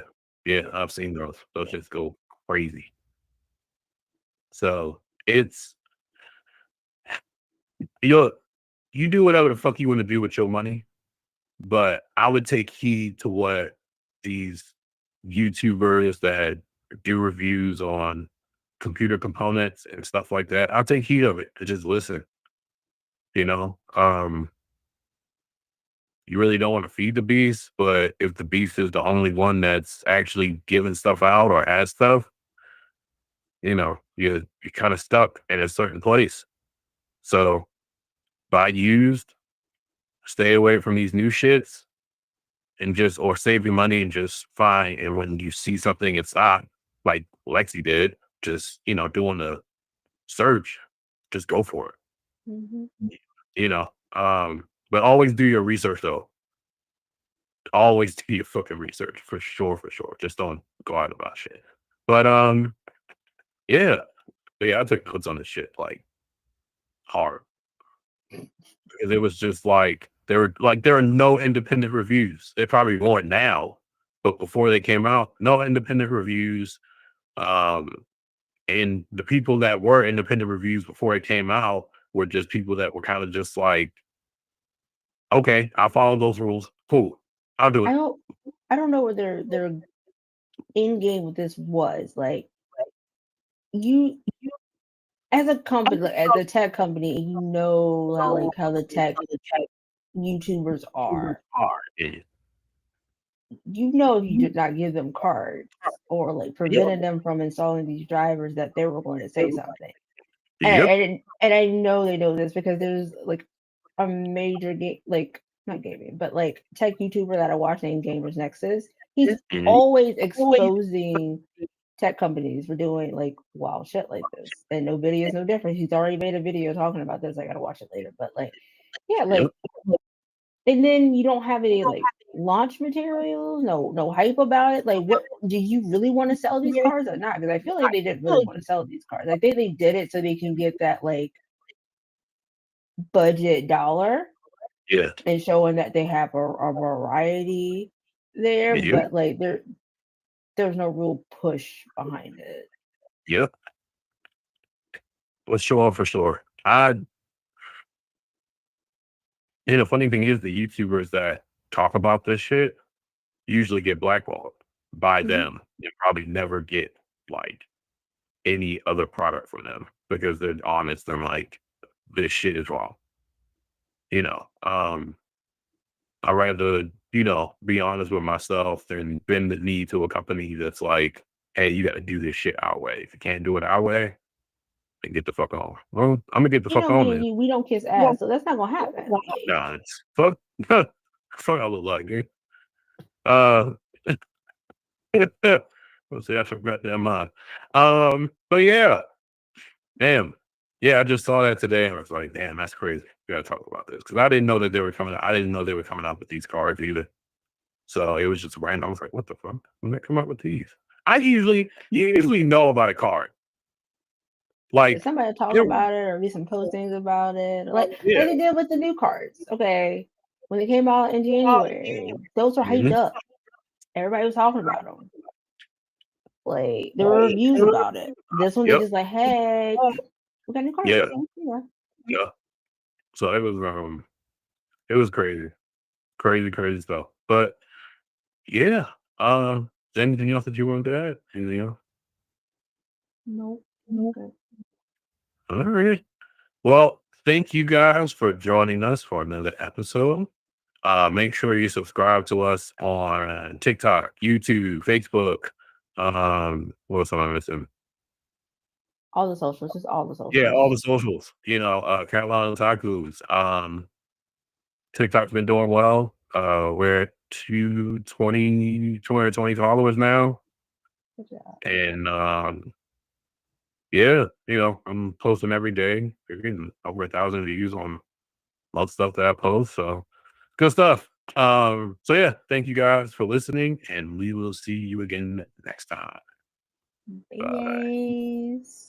Yeah, I've seen those. Those just go crazy. So it's you you do whatever the fuck you want to do with your money, but I would take heed to what these YouTubers that do reviews on computer components and stuff like that. I'll take heed of it to just listen, you know. You really don't want to feed the beast, but if the beast is the only one that's actually giving stuff out or has stuff, you're kind of stuck in a certain place. So buy used, stay away from these new shits, and just or save your money and just find. And when you see something in stock, like Lexi did, just doing the search, just go for it. Hmm. You know, but always do your research though. Always do your fucking research for sure, for sure. Just don't go out about shit. But yeah, I took notes on this shit like hard because it was just like there are no independent reviews. They probably weren't now, but before they came out, no independent reviews. Um, and the people that were independent reviews before it came out were just people that were kind of just like, okay, I'll follow those rules. Cool, I'll do I it. don't I don't know what their end game with this was. Like you as a company, like, as a tech company, you know how the tech YouTubers are. Yeah. You know, if you did not give them cards or like prevented them from installing these drivers, that they were going to say something. Yep. And I know they know this because there's like a major game, like not gaming, but like tech YouTuber that I watch named Gamers Nexus. He's Mhm. always exposing tech companies for doing like wild shit like this. And no video is no different. He's already made a video talking about this. I gotta watch it later. But like, yeah, Yep. like, and then you don't have any like launch materials, no hype about it. Like, what do you really want to sell these cars or not? Because I feel like they didn't really want to sell these cars. I think they did it so they can get that like budget dollar Yeah. and showing that they have a variety there, Yep. but like there's no real push behind it. Yep. Let's show off for sure. The funny thing is the YouTubers that talk about this shit usually get blackballed by Hmm. them and probably never get like any other product from them because they're honest. They're like, this shit is wrong. You know, I rather, be honest with myself than bend the knee to a company that's like, hey, you got to do this shit our way. If you can't do it our way, then get the fuck on. Well, I'm gonna get the You fuck know, me on and then. you, we don't kiss ass, so that's not gonna happen. Like, Nah, it's fuck, fuck I look like, dude. Uh, let's see, I forgot that mind. But yeah, damn. Yeah, I just saw that today and I was like, damn, that's crazy. We gotta talk about this. Cause I didn't know that they were coming out. I didn't know they were coming out with these cards either. So it was just random. I was like, what the fuck? When they come out with these? You usually know about a card. if Like, somebody talk there- about it or be some postings about it, like yeah. they did with the new cards. Okay, when they came out in January, those were hyped Mhm. up. Everybody was talking about them. Like there were reviews about it. This one, they Yep. just like, hey, we got new cards. Yeah. Yeah. Yeah. So it was crazy. Crazy, crazy stuff. But yeah. Is there anything else that you wanted to add? Anything else? Nope. I'm good. All right. Well, thank you guys for joining us for another episode. Make sure you subscribe to us on TikTok, YouTube, Facebook. What else am I missing? All the socials, just all the Yeah, all socials. the socials. Carolina Otakus. TikTok's been doing well. We're at 220 followers now. Good job. And yeah, I'm posting every day. We're getting over 1,000 views on most stuff that I post. So good stuff. So yeah, thank you guys for listening, and we will see you again next time. Bye, Bye. guys.